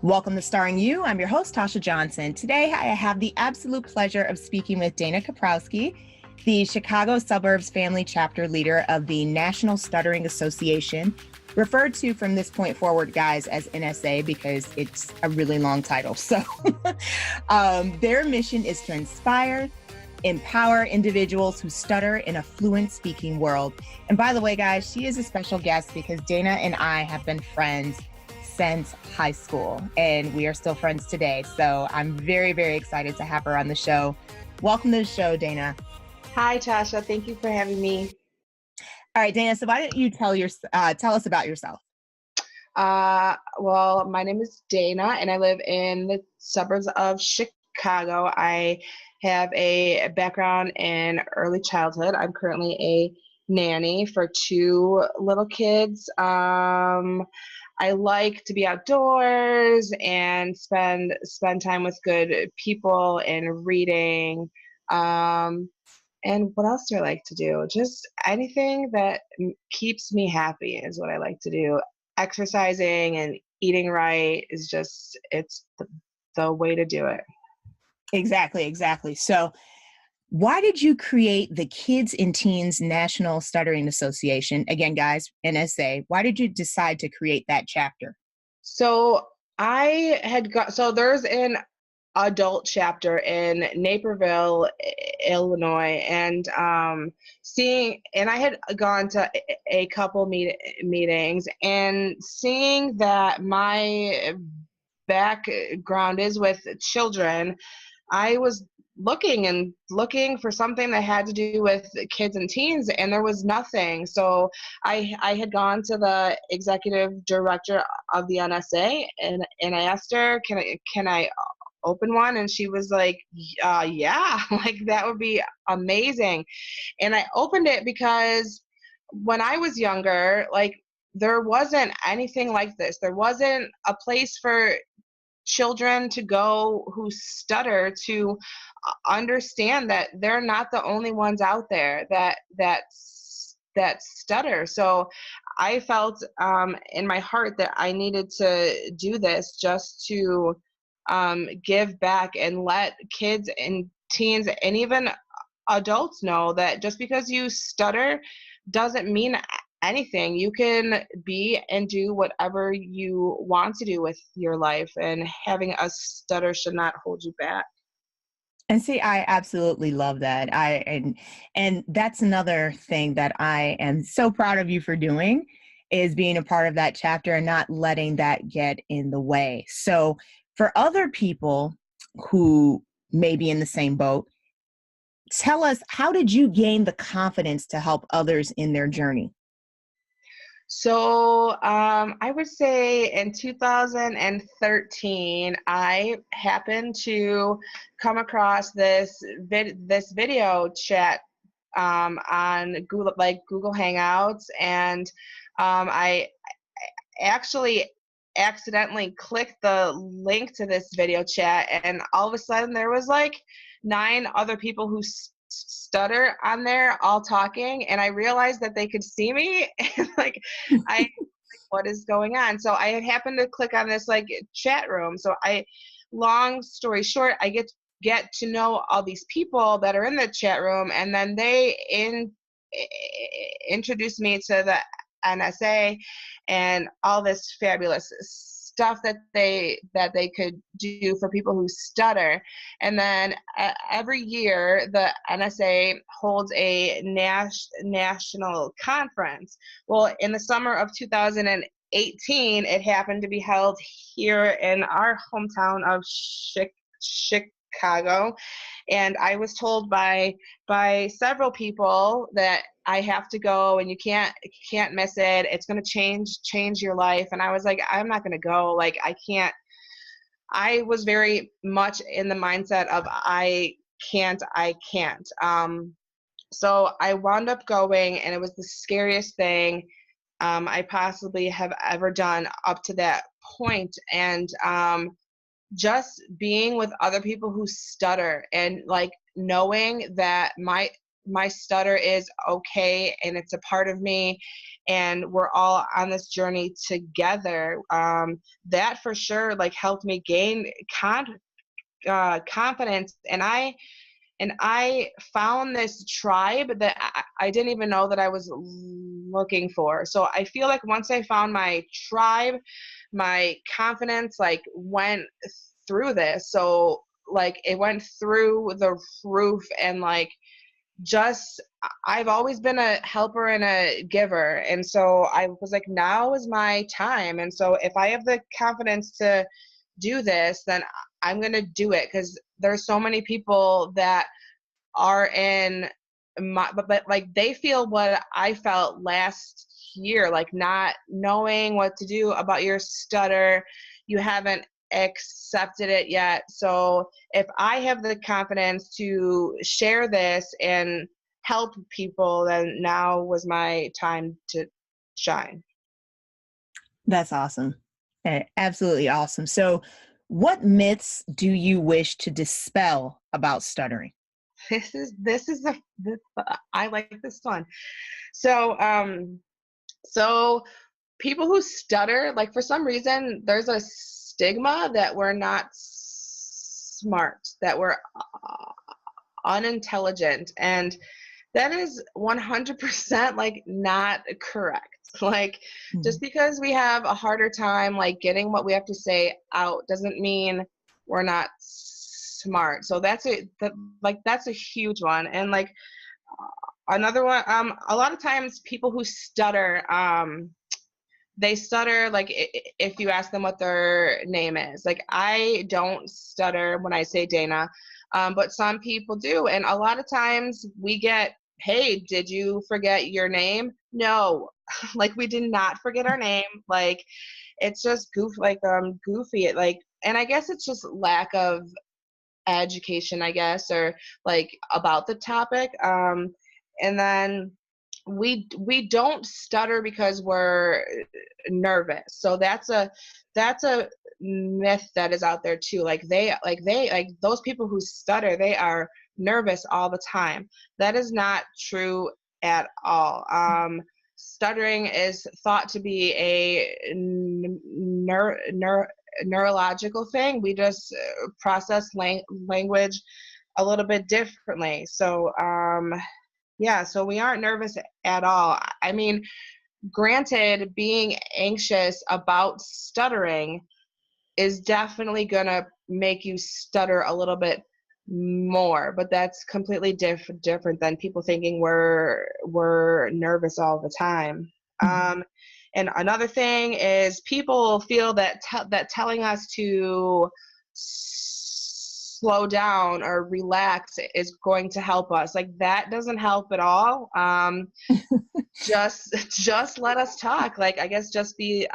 Welcome to Starengu. I'm your host, Tasha Johnson. Today, I have the absolute pleasure of speaking with Dana Koprowski, the Chicago Suburbs Family Chapter Leader of the National Stuttering Association, referred to from this point forward, guys, as NSA because it's a really long title. So their mission is to inspire, empower individuals who stutter in a fluent speaking world. And by the way, guys, she is a special guest because Dana and I have been friends since high school, and we are still friends today. So I'm very, very excited to have her on the show. Welcome to the show, Dana. Hi, Tasha. Thank you for having me. All right, Dana. So why don't you tell us about yourself? Well, my name is Dana, and I live in the suburbs of Chicago. I have a background in early childhood. I'm currently a nanny for two little kids. I like to be outdoors and spend time with good people and reading. And what else do I like to do? Just anything that keeps me happy is what I like to do. Exercising and eating right is just, it's the way to do it. Exactly. So why did you create the Kids and Teens National Stuttering Association? Again, guys, NSA. Why did you decide to create that chapter? So there's an adult chapter in Naperville, Illinois, and I had gone to a couple meetings, and seeing that my background is with children, I was looking for something that had to do with kids and teens, and there was nothing. So I had gone to the executive director of the NSA, and I asked her, can I open one? And she was like, yeah, like that would be amazing. And I opened it because when I was younger, like there wasn't anything like this. There wasn't a place for children to go who stutter to understand that they're not the only ones out there that stutter. So I felt in my heart that I needed to do this just to give back and let kids and teens and even adults know that just because you stutter doesn't mean anything. You can be and do whatever you want to do with your life, and having a stutter should not hold you back. And see, I absolutely love that. And that's another thing that I am so proud of you for doing, is being a part of that chapter and not letting that get in the way. So for other people who may be in the same boat, tell us, how did you gain the confidence to help others in their journey? So I would say in 2013, I happened to come across this video chat on Google Hangouts, and I actually accidentally clicked the link to this video chat, and all of a sudden there was like 9 other people who stutter on there all talking, and I realized that they could see me and what is going on? So I had happened to click on this like chat room. So long story short, I get to know all these people that are in the chat room, and then they introduced me to the NSA and all this fabulous stuff that they could do for people who stutter. And then every year the NSA holds a national conference. Well, in the summer of 2018, it happened to be held here in our hometown of Chicago, and I was told by several people that I have to go, and you can't miss it. It's going to change your life. And I was like, I'm not going to go. Like, I can't. I was very much in the mindset of I can't. So I wound up going, and it was the scariest thing I possibly have ever done up to that point. And just being with other people who stutter, and like knowing that my stutter is okay and it's a part of me and we're all on this journey together. That for sure like helped me gain confidence. And I found this tribe that I didn't even know that I was looking for. So I feel like once I found my tribe, my confidence like went through this. So like it went through the roof, and like just I've always been a helper and a giver. And so I was like, now is my time. And so if I have the confidence to do this, then I'm going to do it, because there's so many people that are in my, but like they feel what I felt last year, like not knowing what to do about your stutter. You haven't accepted it yet. So if I have the confidence to share this and help people, then now was my time to shine. That's awesome. Absolutely awesome. So what myths do you wish to dispel about stuttering? This is the I like this one. So so people who stutter, like for some reason there's a stigma that we're not smart, that we're unintelligent, and that is 100% like not correct. Like just because we have a harder time like getting what we have to say out doesn't mean we're not smart. So that's that's a huge one. And like another one, a lot of times people who stutter, they stutter like if you ask them what their name is. Like I don't stutter when I say Dana, but some people do. And a lot of times we get, hey, did you forget your name? No, like we did not forget our name. Like it's just goofy. Like, and I guess it's just lack of education, I guess, or like about the topic. And then we don't stutter because we're nervous. So that's a myth that is out there too. Like those people who stutter, they are nervous all the time. That is not true at all. Stuttering is thought to be a neurological thing. We just process language a little bit differently. So yeah, so we aren't nervous at all. I mean, granted, being anxious about stuttering is definitely gonna make you stutter a little bit more, but that's completely different than people thinking we're nervous all the time. And another thing is people feel that that telling us to slow down or relax is going to help us. Like that doesn't help at all. Just let us talk. Like I guess just be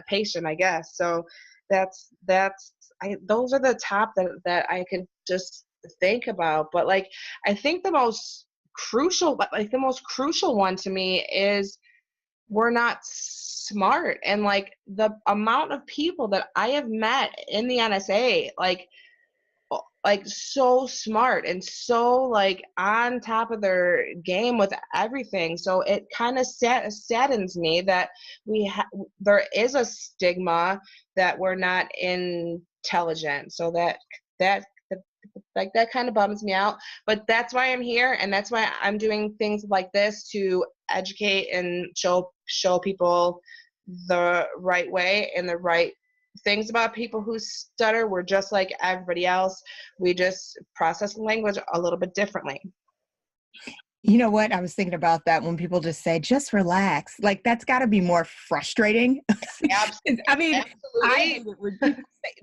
patient, I guess. So those are the top that I could just think about. But like I think the most crucial one to me is we're not smart. And like the amount of people that I have met in the NSA, like so smart and so like on top of their game with everything. So it kind of saddens me that there is a stigma that we're not intelligent. So that like that kind of bums me out. But that's why I'm here, and that's why I'm doing things like this to educate and show people the right way and the right things about people who stutter. We're just like everybody else. We just process language a little bit differently. You know what? I was thinking about that when people just say, just relax. Like, that's got to be more frustrating. Absolutely. I mean, Absolutely. I hate it when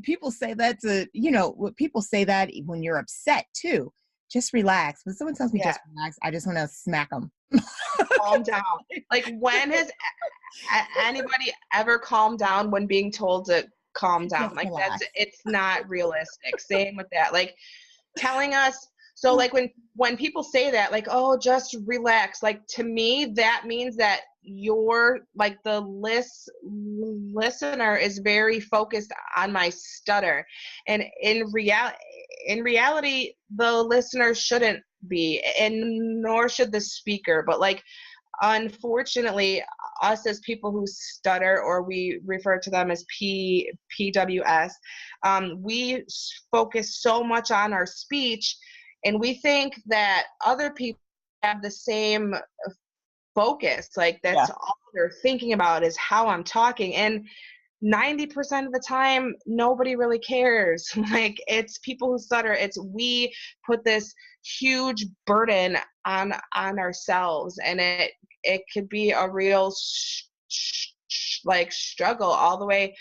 people say that people say that when you're upset too. Just relax. When someone tells me just relax, I just want to smack them. Calm down. Like, when has anybody ever calmed down when being told to calm down? Just like, relax. It's not realistic. Same with that. Like, telling us, so like when people say that, like, oh, just relax, like to me that means that you're like the listener is very focused on my stutter, and in reality the listener shouldn't be, and nor should the speaker. But like, unfortunately, us as people who stutter, or we refer to them as PWS, we focus so much on our speech, and we think that other people have the same focus. Like, Yeah. that's all they're thinking about is how I'm talking. And 90% of the time, nobody really cares. Like, it's people who stutter. It's, we put this huge burden on ourselves, and it could be a real like struggle, all the way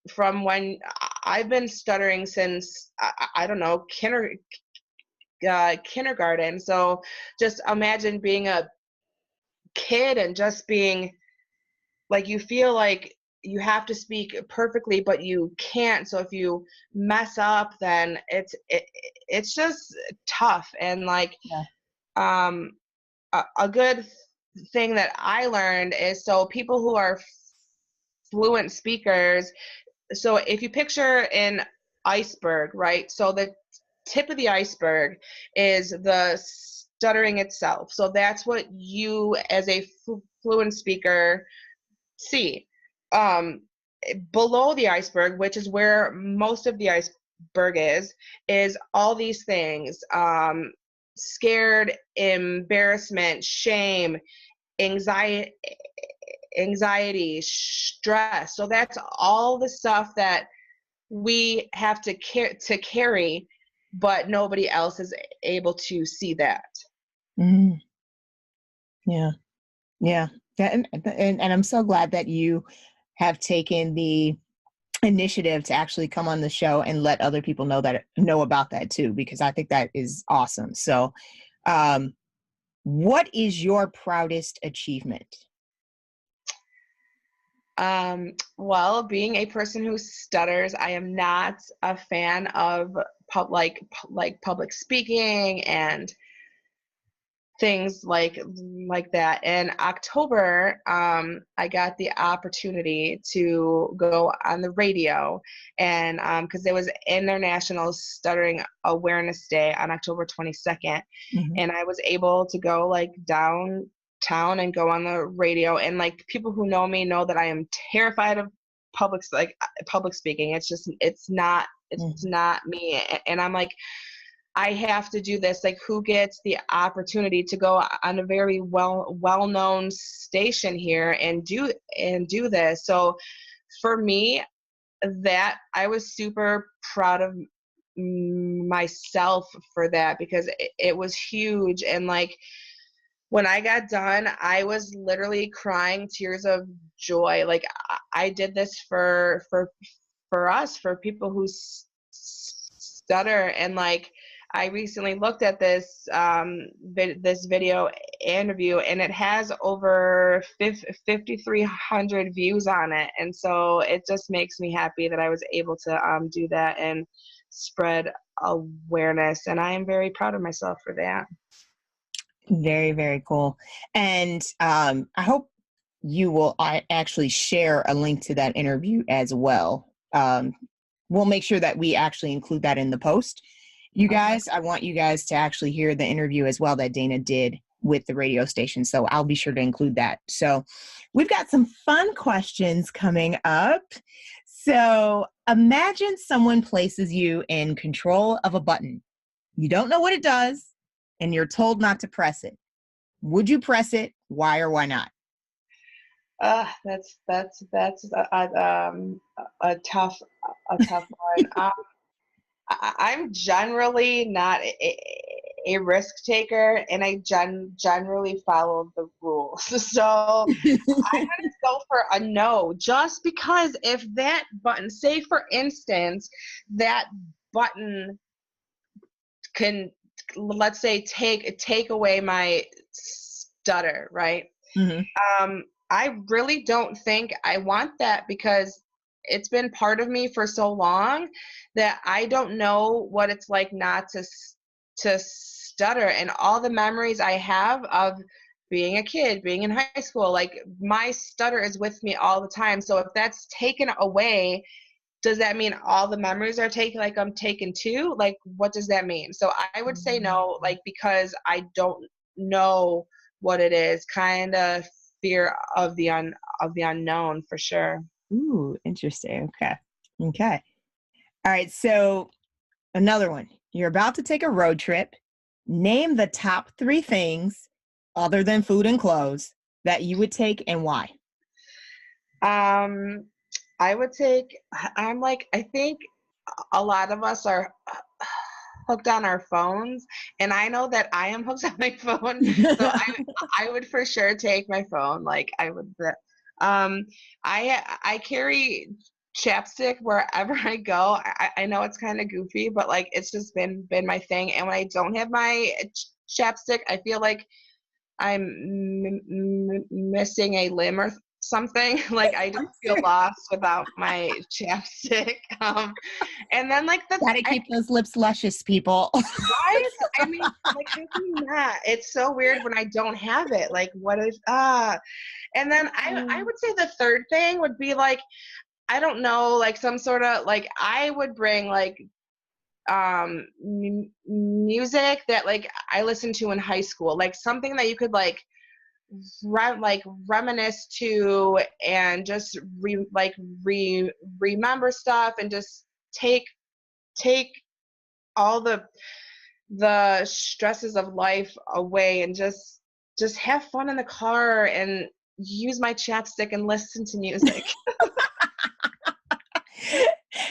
from when I've been stuttering since I don't know, kindergarten. So just imagine being a kid and just being like, you feel like you have to speak perfectly, but you can't. So if you mess up, then it's just tough. And like, Yeah. A good thing that I learned is, so people who are fluent speakers, so if you picture an iceberg, right? So the tip of the iceberg is the stuttering itself. So that's what you as a fluent speaker see. Below the iceberg, which is where most of the iceberg is all these things: scared, embarrassment, shame, anxiety, stress. So that's all the stuff that we have to carry, but nobody else is able to see that. Mm, yeah. Yeah. And I'm so glad that you have taken the initiative to actually come on the show and let other people know about that too, because I think that is awesome. So, um, what is your proudest achievement? Well, being a person who stutters, I am not a fan of public speaking and things like that. In October, I got the opportunity to go on the radio, and because it was International Stuttering Awareness Day on October 22nd, Mhm. and I was able to go like downtown and go on the radio. And like, people who know me know that I am terrified of public speaking. It's Mhm. not me. And I'm like, I have to do this. Like, who gets the opportunity to go on a very well-known station here and do this? So for me, that I was super proud of myself for that, because it was huge. And like, when I got done, I was literally crying tears of joy. Like, I did this for us, for people who stutter. And like, I recently looked at this this video interview, and it has over 5,300 views on it. And so it just makes me happy that I was able to do that and spread awareness. And I am very proud of myself for that. Very, very cool. And I hope you will actually share a link to that interview as well. We'll make sure that we actually include that in the post. You Okay. guys, I want you guys to actually hear the interview as well that Dana did with the radio station. So I'll be sure to include that. So we've got some fun questions coming up. So imagine someone places you in control of a button. You don't know what it does, and you're told not to press it. Would you press it? Why or why not? That's a tough one. I'm generally not a risk taker, and I generally follow the rules. So I'm gonna go for a no, just because if that button, say for instance, that button can, let's say, take away my stutter, right? Mhm. I really don't think I want that, because it's been part of me for so long that I don't know what it's like not to stutter. And all the memories I have of being a kid, being in high school, like, my stutter is with me all the time. So if that's taken away, does that mean all the memories are taken, like I'm taken too? Like, what does that mean? So I would say no, like, because I don't know what it is, kind of fear of of the unknown for sure. Ooh, interesting. Okay. Okay. All right. So another one. You're about to take a road trip. Name the top 3 things other than food and clothes that you would take and why. Um, I would take, I'm like, I think a lot of us are hooked on our phones, and I know that I am hooked on my phone. So I would for sure take my phone. Like I would, um, I carry chapstick wherever I go. I know it's kind of goofy, but like it's just been my thing. And when I don't have my chapstick, I feel like I'm missing a limb or something. Like I just feel lost without my chapstick. And then like Gotta keep those lips luscious, people. right? I mean, like how can you not? It's so weird when I don't have it. Like what is and then I would say the third thing would be like, I don't know, like some sort of like I would bring like music that like I listened to in high school, like something that you could like reminisce to and just remember stuff and just take all the stresses of life away and just have fun in the car and use my chapstick and listen to music.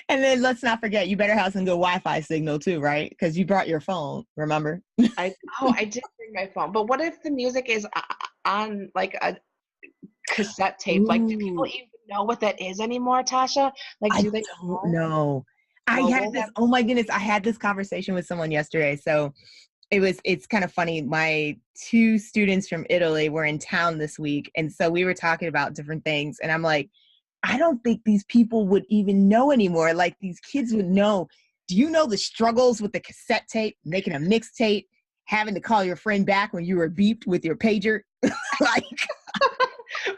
And then let's not forget, you better have some good Wi-Fi signal too, right? Because you brought your phone, remember? I did bring my phone, but what if the music is on like a cassette tape? Like, do people even know what that is anymore, Tasha? Like, do they don't know? Oh my goodness, I had this conversation with someone yesterday. So it's kind of funny. My 2 students from Italy were in town this week. And so we were talking about different things. And I'm like, I don't think these people would even know anymore. Like these kids would know. Do you know the struggles with the cassette tape, making a mixtape, having to call your friend back when you were beeped with your pager? Like,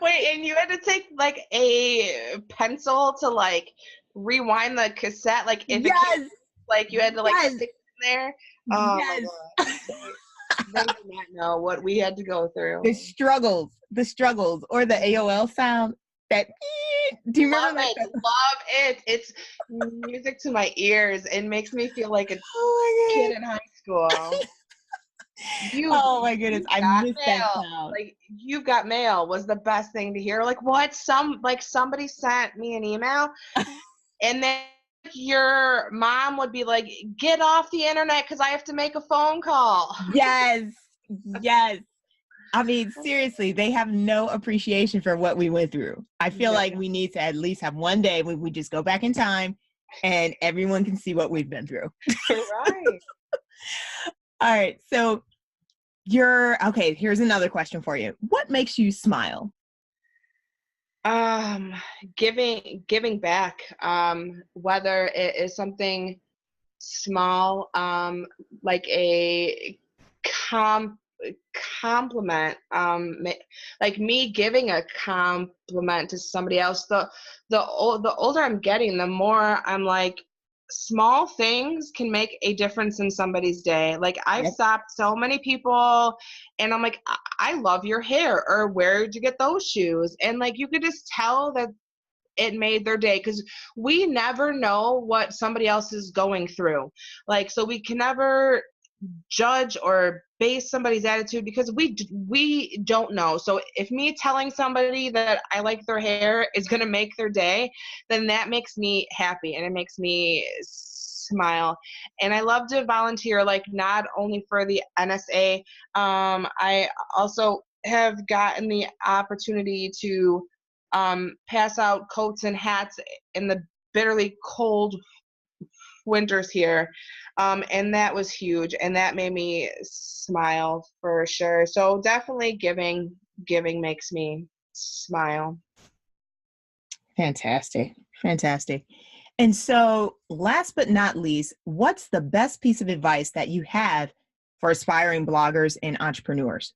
wait, and you had to take like a pencil to like rewind the cassette, like if it came, like you had to like stick it in there. Oh my God. They do not know what we had to go through. The struggles, or the AOL sound. That, do you remember that? Love it. It's music to my ears. It makes me feel like a kid in high school. Oh my goodness, I missed that sound. Like You've Got Mail was the best thing to hear. Like what? Somebody sent me an email, and then your mom would be like, "Get off the internet because I have to make a phone call." Yes. I mean, seriously, they have no appreciation for what we went through. I feel like we need to at least have one day when we just go back in time and everyone can see what we've been through. Right. All right. So okay, here's another question for you. What makes you smile? Giving back, whether it is something small, like a compliment, like me giving a compliment to somebody else. The older I'm getting, the more I'm like, small things can make a difference in somebody's day. Like I've stopped so many people and I'm like, I love your hair, or where'd you get those shoes? And like you could just tell that it made their day, because we never know what somebody else is going through. Like, so we can never judge or base somebody's attitude because we don't know. So if me telling somebody that I like their hair is going to make their day, then that makes me happy and it makes me smile. And I love to volunteer, like not only for the NSA. I also have gotten the opportunity to pass out coats and hats in the bitterly cold winters here, and that was huge, and that made me smile for sure. So definitely giving makes me smile. Fantastic. And so last but not least, what's the best piece of advice that you have for aspiring bloggers and entrepreneurs?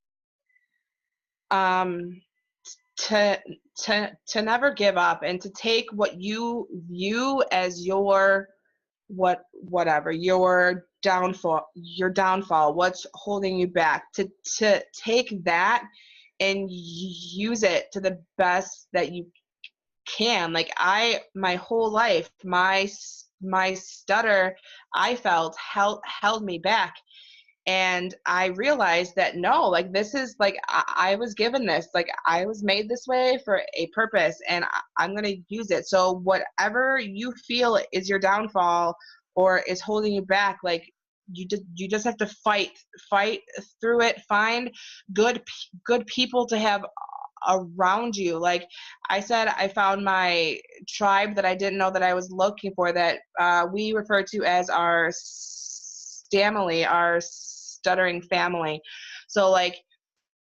To to never give up, and to take what you view as your whatever your downfall, what's holding you back, to take that and use it to the best that you can. Like, my whole life, my stutter, I felt held me back. And I realized that no, like, this is like, I was given this, like, I was made this way for a purpose, and I'm going to use it. So whatever you feel is your downfall or is holding you back, like, you just have to fight through it. Find good people to have around you. Like I said, I found my tribe that I didn't know that I was looking for, that we refer to as our family, our stuttering family. So like,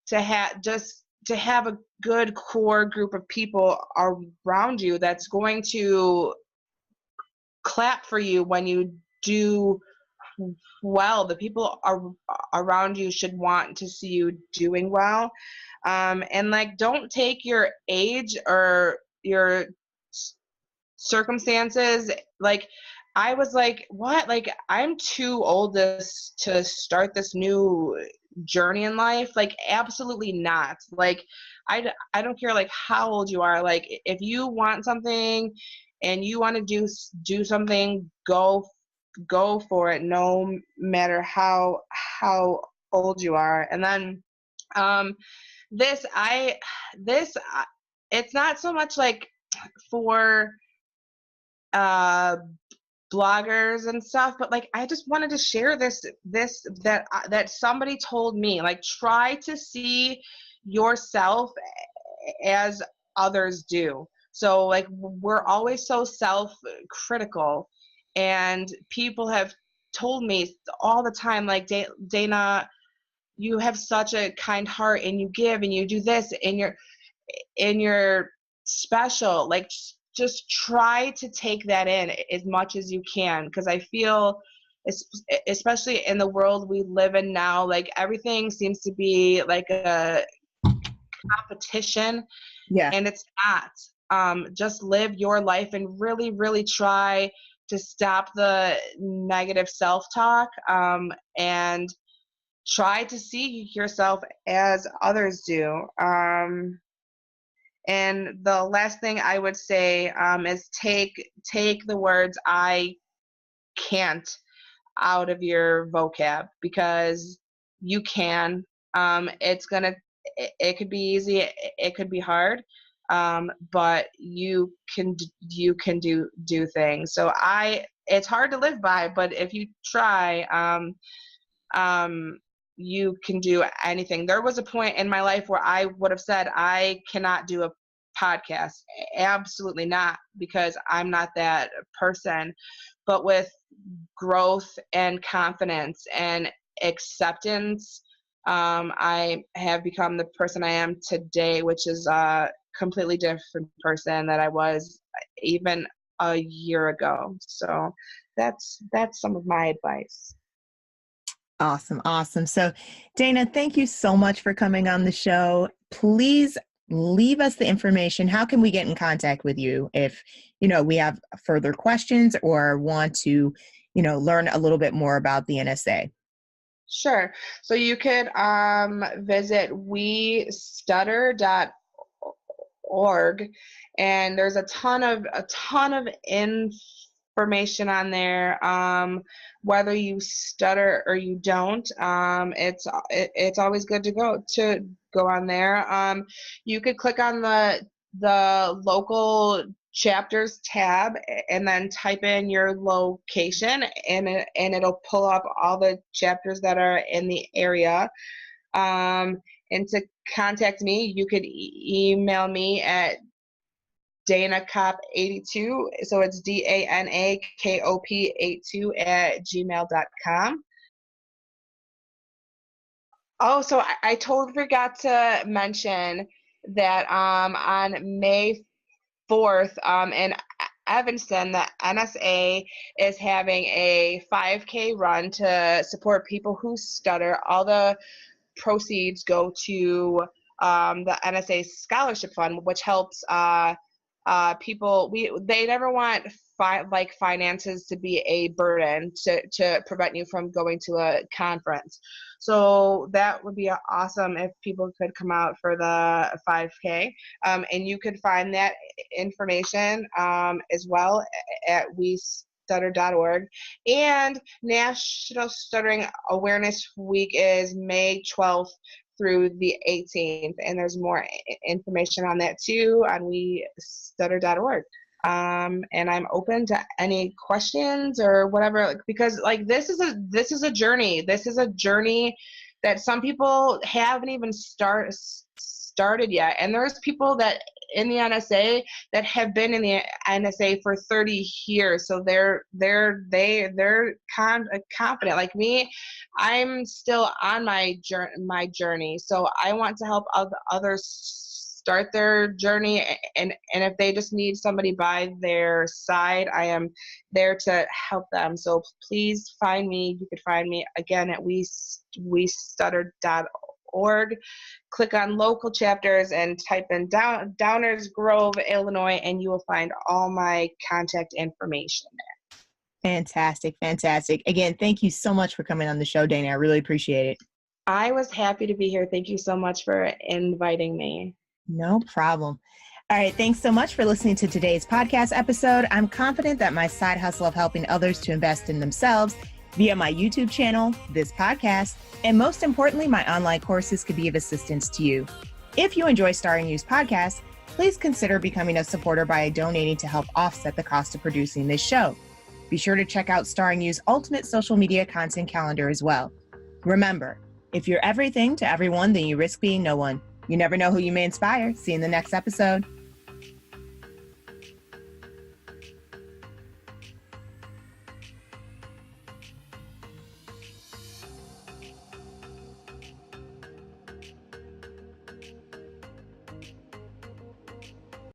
to have a good core group of people around you that's going to clap for you when you do well. The people around you should want to see you doing well. And like, don't take your age or your circumstances. Like, I was like, what? Like, I'm too old to start this new journey in life. Like, absolutely not. Like, I don't care like how old you are. Like, if you want something and you want to do something, go for it, no matter how old you are. And then this it's not so much like for bloggers and stuff, but like, I just wanted to share this that somebody told me, like, try to see yourself as others do. So like, we're always so self-critical, and people have told me all the time, like, Dana, you have such a kind heart, and you give, and you do this, and you're special. Like, just try to take that in as much as you can, because I feel, especially in the world we live in now, like, everything seems to be like a competition. Yeah. And it's not. Just live your life and really, really try to stop the negative self-talk, and try to see yourself as others do. And the last thing I would say is take the words "I can't" out of your vocab, because you can. It could be easy, it could be hard, but you can do things. So it's hard to live by, but if you try, you can do anything. There was a point in my life where I would have said, I cannot do a podcast. Absolutely not, because I'm not that person. But with growth and confidence and acceptance, I have become the person I am today, which is a completely different person that I was even a year ago. So that's some of my advice. Awesome. So, Dana, thank you so much for coming on the show. Please leave us the information. How can we get in contact with you if, we have further questions or want to, learn a little bit more about the NSA? Sure. So you could visit westutter.org, and there's a ton of information on there. Whether you stutter or you don't, it's always good to go on there. You could click on the local chapters tab and then type in your location, and it'll pull up all the chapters that are in the area. And to contact me, you could email me at danakop82, so it's DANAKOP82 @gmail.com. Oh, so I totally forgot to mention that on May 4th, in Evanston, the NSA is having a 5K run to support people who stutter. All the proceeds go to the NSA Scholarship Fund, which helps people. They never want finances to be a burden to prevent you from going to a conference. So that would be awesome if people could come out for the 5K. And you could find that information as well at stutter.org. And National Stuttering Awareness Week is May 12th through the 18th, and there's more information on that too on stutter.org. And I'm open to any questions or whatever, because like this is a journey. This is a journey that some people haven't even started yet, and there's people that in the NSA that have been in the NSA for 30 years, so they're confident. Like me, I'm still on my journey, so I want to help others start their journey, and if they just need somebody by their side, I am there to help them. So please find me. You could find me again at westutter.org. Click on local chapters and type in Downers Grove, Illinois, and you will find all my contact information there. Fantastic. Again, thank you so much for coming on the show, Dana. I really appreciate it. I was happy to be here. Thank you so much for inviting me. No problem. All right. Thanks so much for listening to today's podcast episode. I'm confident that my side hustle of helping others to invest in themselves via my YouTube channel, this podcast, and most importantly, my online courses could be of assistance to you. If you enjoy Starengu's podcast, please consider becoming a supporter by donating to help offset the cost of producing this show. Be sure to check out Starengu's ultimate social media content calendar as well. Remember, if you're everything to everyone, then you risk being no one. You never know who you may inspire. See you in the next episode.